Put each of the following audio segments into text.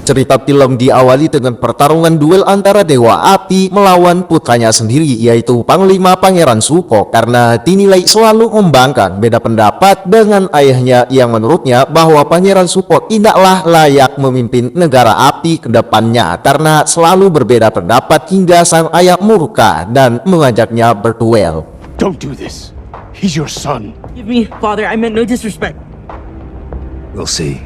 Cerita film diawali dengan pertarungan duel antara Dewa Api melawan putranya sendiri, yaitu Panglima Pangeran Zuko, karena dinilai selalu membangkang beda pendapat dengan ayahnya yang menurutnya bahwa Pangeran Zuko tidaklah layak memimpin negara api ke depannya karena selalu berbeda pendapat hingga sang ayah murka dan mengajaknya berduel. Don't do this. He's your son. Give me, Father. I meant no disrespect. We'll see.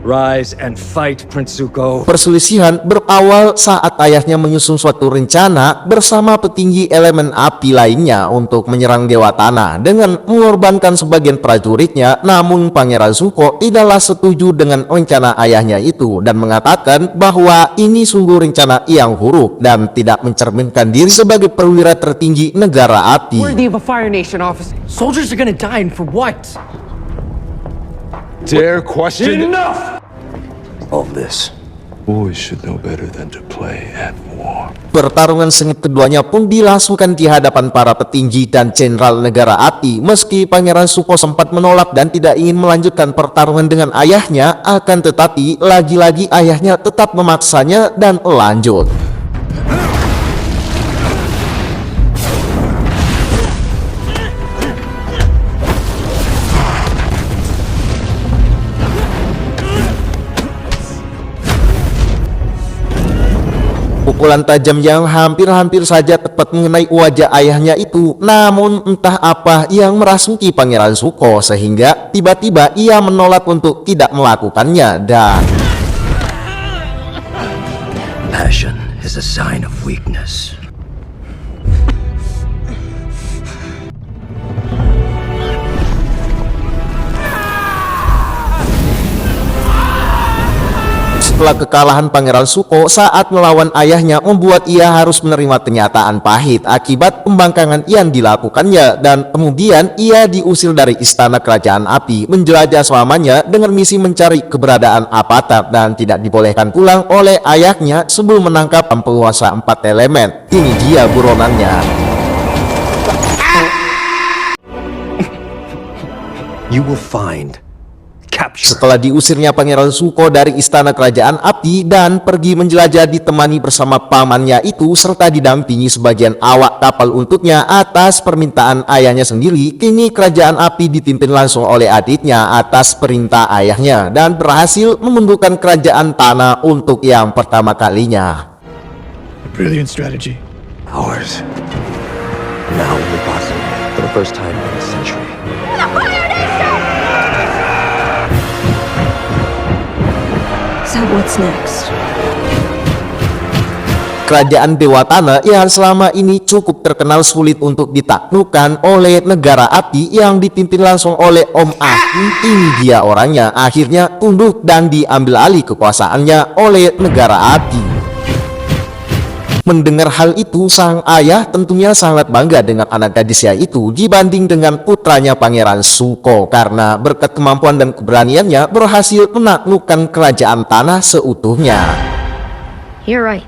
Rise and fight, Prince Zuko. Perselisihan berawal saat ayahnya menyusun suatu rencana bersama petinggi elemen api lainnya untuk menyerang Dewa Tanah dengan mengorbankan sebagian prajuritnya. Namun Pangeran Zuko tidaklah setuju dengan rencana ayahnya itu dan mengatakan bahwa ini sungguh rencana yang buruk dan tidak mencerminkan diri sebagai perwira tertinggi negara api. Worthy of a Fire Nation officer. Soldiers are gonna die, and for what? Dare question? Enough of this. Boys should know better than to play at war. Pertarungan sengit keduanya pun dilangsungkan di hadapan para petinggi dan jenderal negara api. Meski Pangeran Zuko sempat menolak dan tidak ingin melanjutkan pertarungan dengan ayahnya, akan tetapi lagi-lagi ayahnya tetap memaksanya dan lanjut. Pukulan tajam yang hampir-hampir saja tepat mengenai wajah ayahnya itu, namun entah apa yang merasuki Pangeran Zuko sehingga tiba-tiba ia menolak untuk tidak melakukannya dan Passion is a sign of weakness. setelah kekalahan Pangeran Zuko saat melawan ayahnya membuat ia harus menerima kenyataan pahit akibat pembangkangan yang dilakukannya, dan kemudian ia diusir dari istana kerajaan api menjelajah selamanya dengan misi mencari keberadaan Avatar dan tidak dibolehkan pulang oleh ayahnya sebelum menangkap penguasa 4 elemen. Ini dia buronannya. You will find. Setelah diusirnya Pangeran Zuko dari istana kerajaan api dan pergi menjelajah ditemani bersama pamannya itu serta didampingi sebagian awak kapal untuknya atas permintaan ayahnya sendiri, kini kerajaan api dipimpin langsung oleh adiknya atas perintah ayahnya dan berhasil memundurkan kerajaan tanah untuk yang pertama kalinya. Brilliant strategy. Ours. Now will be possible for the first time in a century. So what's next? Kerajaan Dewa Tanah yang selama ini cukup terkenal sulit untuk ditaklukkan oleh negara api yang dipimpin langsung oleh Om Api, ini dia orangnya, akhirnya tunduk dan diambil alih kekuasaannya oleh negara api. Mendengar hal itu, sang ayah tentunya sangat bangga dengan anak gadisnya itu dibanding dengan putranya Pangeran Zuko karena berkat kemampuan dan keberaniannya berhasil menaklukkan kerajaan tanah seutuhnya. You're right.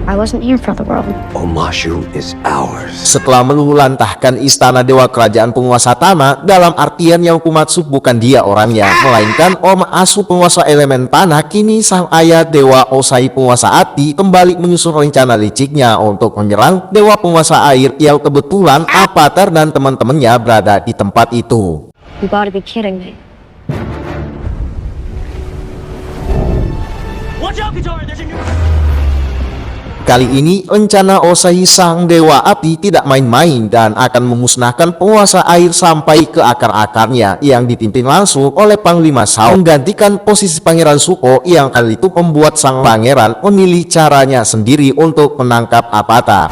I wasn't here for the world. Omashu is ours. Setelah meluluhlantahkan istana dewa kerajaan penguasa tanah, dalam artian yang kumaksud bukan dia orangnya, melainkan Om Asu penguasa elemen tanah, kini sang ayah dewa Ozai penguasa api kembali menyusun rencana liciknya untuk menyerang dewa penguasa air yang kebetulan Avatar dan teman-temannya berada di tempat itu. You gotta be kidding me. Watch out, Katara! There's a new... Kali ini rencana Ozai sang dewa api tidak main-main dan akan memusnahkan penguasa air sampai ke akar-akarnya yang dipimpin langsung oleh Panglima Sao, menggantikan posisi Pangeran Zuko yang kali itu membuat sang pangeran memilih caranya sendiri untuk menangkap Avatar.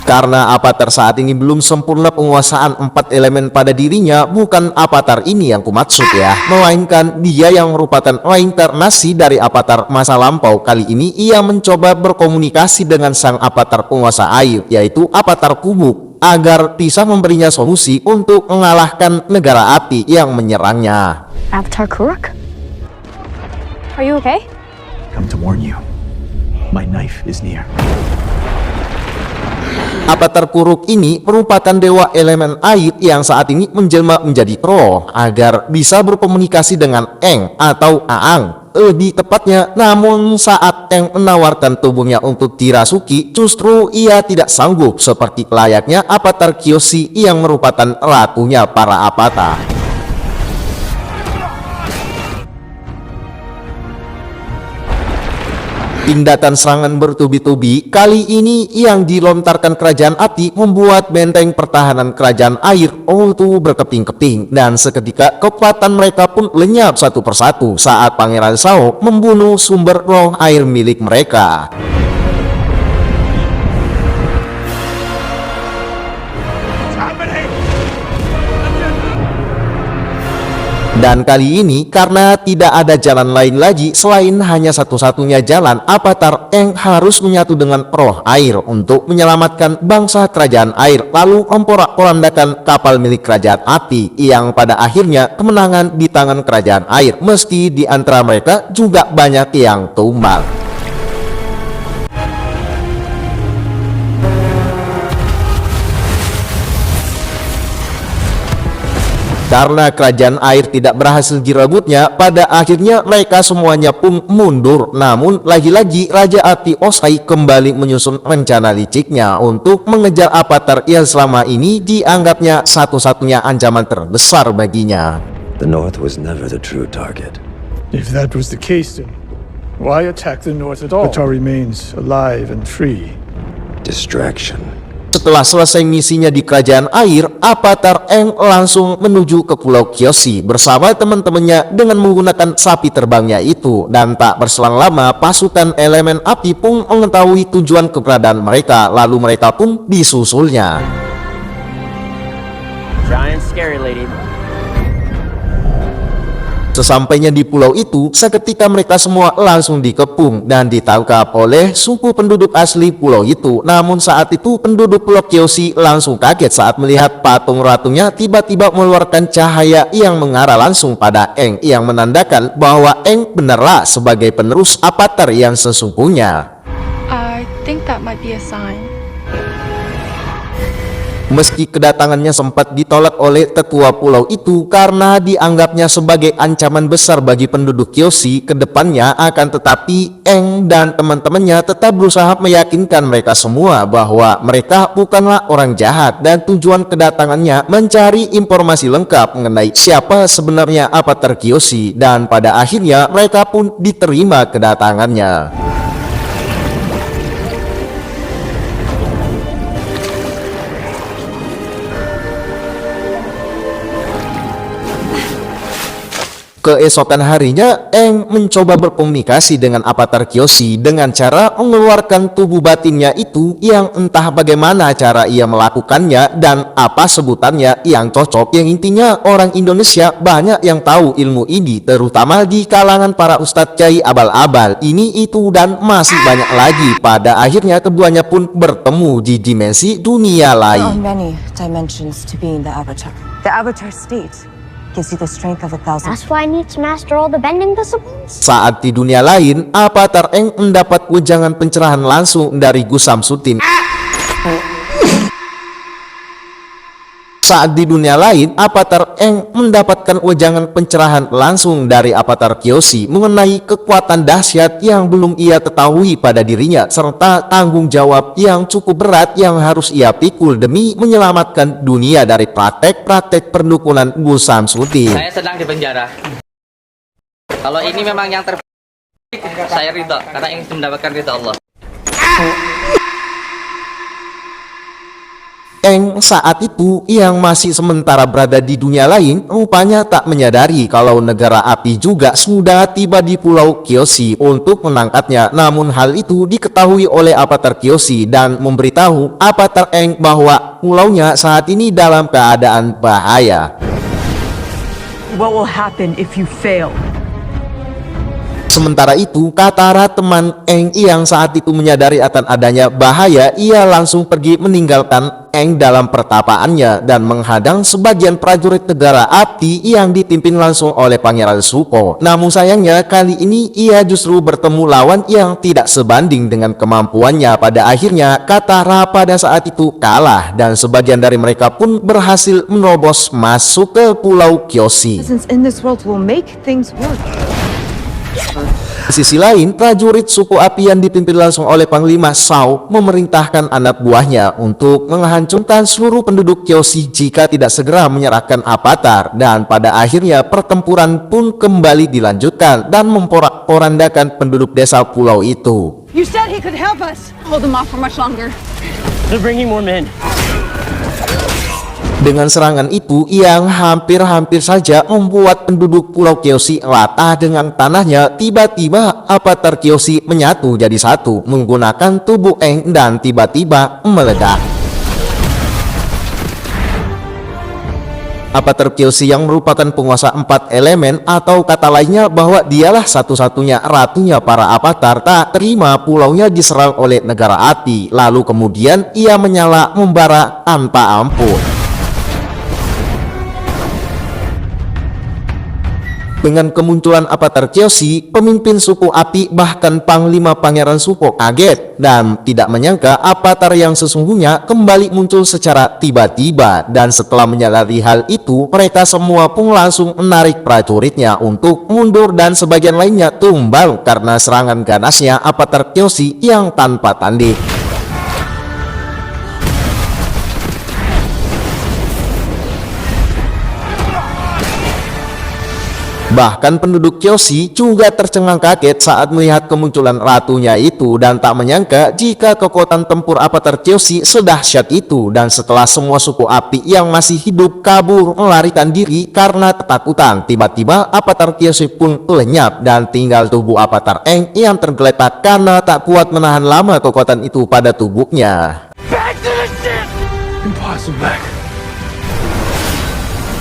Karena Avatar saat ini belum sempurna penguasaan 4 elemen pada dirinya, bukan Avatar ini yang kumaksud ya, melainkan dia yang merupakan reinkarnasi dari Avatar masa lampau. Kali ini ia mencoba berkomunikasi dengan sang Avatar penguasa air, yaitu Avatar Kubuk, agar bisa memberinya solusi untuk mengalahkan negara api yang menyerangnya. Avatar Kuruk? Are you okay? Come to warn you. My knife is near. Avatar Kuruk ini merupakan dewa elemen air yang saat ini menjelma menjadi roh agar bisa berkomunikasi dengan Aang atau Aang. Lebih tepatnya, namun saat Aang menawarkan tubuhnya untuk dirasuki, justru ia tidak sanggup seperti layaknya Avatar Kyoshi yang merupakan ratunya para avatar. Tindakan serangan bertubi-tubi kali ini yang dilontarkan kerajaan api membuat benteng pertahanan kerajaan air itu berkeping-keping, dan seketika kekuatan mereka pun lenyap satu persatu saat Pangeran Shao membunuh sumber roh air milik mereka. Dan kali ini karena tidak ada jalan lain lagi selain hanya satu-satunya jalan, Avatar Aang harus menyatu dengan roh air untuk menyelamatkan bangsa kerajaan air, lalu memporak-porandakan kapal milik kerajaan api yang pada akhirnya kemenangan di tangan kerajaan air, meski di antara mereka juga banyak yang tumbang. Karena kerajaan air tidak berhasil direbutnya, pada akhirnya mereka semuanya pun mundur. Namun lagi-lagi Raja Api Ozai kembali menyusun rencana liciknya untuk mengejar Avatar yang selama ini dianggapnya satu-satunya ancaman terbesar baginya. The North was never the true target. If that was the case, then why attack the North at all? Avatar remains alive and free. Distraction. Setelah selesai misinya di kerajaan air, Avatar Aang langsung menuju ke Pulau Kyoshi bersama teman-temannya dengan menggunakan sapi terbangnya itu, dan tak berselang lama pasukan elemen api pun mengetahui tujuan keberadaan mereka, lalu mereka pun disusulnya. Giant scary lady. Sesampainya di pulau itu, seketika mereka semua langsung dikepung dan ditangkap oleh suku penduduk asli pulau itu. Namun saat itu penduduk Pulau Kyoshi langsung kaget saat melihat patung ratunya tiba-tiba mengeluarkan cahaya yang mengarah langsung pada Aang, yang menandakan bahwa Aang benarlah sebagai penerus Avatar yang sesungguhnya. I think that might be a sign. Meski kedatangannya sempat ditolak oleh tetua pulau itu karena dianggapnya sebagai ancaman besar bagi penduduk Kyoshi ke depannya, akan tetapi Aang dan teman-temannya tetap berusaha meyakinkan mereka semua bahwa mereka bukanlah orang jahat dan tujuan kedatangannya mencari informasi lengkap mengenai siapa sebenarnya Avatar Kyoshi, dan pada akhirnya mereka pun diterima kedatangannya. Keesokan harinya, Aang mencoba berkomunikasi dengan Avatar Kyoshi dengan cara mengeluarkan tubuh batinnya itu, yang entah bagaimana cara ia melakukannya dan apa sebutannya yang cocok. Yang intinya orang Indonesia banyak yang tahu ilmu ini, terutama di kalangan para ustadz kiai abal-abal ini itu dan masih banyak lagi. Pada akhirnya keduanya pun bertemu di dimensi dunia There are lain. many dimensions to being the Avatar. The Avatar state gives you the strength of 1,000. That's why I need to master all the bending disciplines. Saat di dunia lain, Avatar Aang mendapat wejangan pencerahan langsung dari Gu Samsudin. Saat di dunia lain, Avatar Aang mendapatkan wejangan pencerahan langsung dari Avatar Kyoshi mengenai kekuatan dahsyat yang belum ia ketahui pada dirinya, serta tanggung jawab yang cukup berat yang harus ia pikul demi menyelamatkan dunia dari praktek-praktek perdukunan Gu Samsudin. Saya sedang di penjara. Kalau ini memang yang terbaik, saya ridha karena ingin mendapatkan ridha Allah. Aang saat itu yang masih sementara berada di dunia lain rupanya tak menyadari kalau negara api juga sudah tiba di Pulau Kyoshi untuk mengangkatnya. Namun hal itu diketahui oleh Avatar Kyoshi dan memberitahu Avatar Aang bahwa pulaunya saat ini dalam keadaan bahaya. What will happen if you fail? Sementara itu, Katara teman Aang yang saat itu menyadari akan adanya bahaya, ia langsung pergi meninggalkan Aang dalam pertapaannya dan menghadang sebagian prajurit negara api yang dipimpin langsung oleh Pangeran Zuko. Namun sayangnya kali ini ia justru bertemu lawan yang tidak sebanding dengan kemampuannya. Pada akhirnya Katara pada saat itu kalah dan sebagian dari mereka pun berhasil menerobos masuk ke Pulau Kyoshi. In this world will make things work. Di sisi lain, prajurit suku api yang dipimpin langsung oleh Panglima Shao memerintahkan anak buahnya untuk menghancurkan seluruh penduduk Kyoshi jika tidak segera menyerahkan Avatar, dan pada akhirnya pertempuran pun kembali dilanjutkan dan memporak-porandakan penduduk desa pulau itu. You said he could help us. Hold him off for much longer. They're bringing more men. Dengan serangan itu yang hampir-hampir saja membuat penduduk Pulau Kyoshi latah dengan tanahnya, tiba-tiba Avatar Kyoshi menyatu jadi satu menggunakan tubuh Aang dan tiba-tiba meledak. Avatar Kyoshi yang merupakan penguasa 4 elemen, atau kata lainnya bahwa dialah satu-satunya ratunya para avatar, tak terima pulaunya diserang oleh negara api. Lalu kemudian ia menyala membara tanpa ampun. Dengan kemunculan Avatar Kyoshi, pemimpin suku api bahkan Panglima Pangeran Zuko kaget dan tidak menyangka Avatar yang sesungguhnya kembali muncul secara tiba-tiba. Dan setelah menyadari hal itu, mereka semua pun langsung menarik prajuritnya untuk mundur dan sebagian lainnya tumbal karena serangan ganasnya Avatar Kyoshi yang tanpa tanding. Bahkan penduduk Kyoshi juga tercengang kaget saat melihat kemunculan ratunya itu dan tak menyangka jika kekuatan tempur Avatar Kyoshi sedahsyat itu. Dan setelah semua suku api yang masih hidup kabur melarikan diri karena ketakutan, tiba-tiba Avatar Kyoshi pun lenyap dan tinggal tubuh Avatar Aang yang tergeletak karena tak kuat menahan lama kekuatan itu pada tubuhnya. Impossible.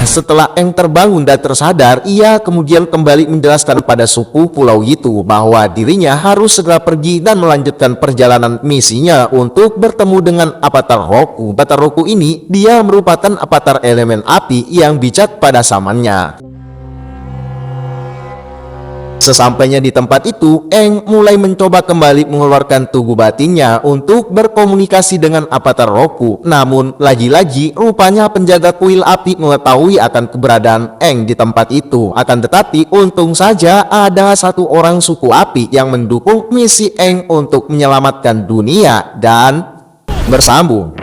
Setelah Aang terbangun dan tersadar, ia kemudian kembali menjelaskan pada suku pulau itu bahwa dirinya harus segera pergi dan melanjutkan perjalanan misinya untuk bertemu dengan Avatar Roku. Avatar Roku ini dia merupakan avatar elemen api yang bijak pada zamannya. Sesampainya di tempat itu, Aang mulai mencoba kembali mengeluarkan tubuh batinnya untuk berkomunikasi dengan Avatar Roku. Namun lagi-lagi rupanya penjaga kuil api mengetahui akan keberadaan Aang di tempat itu. Akan tetapi untung saja ada satu orang suku api yang mendukung misi Aang untuk menyelamatkan dunia dan bersambung.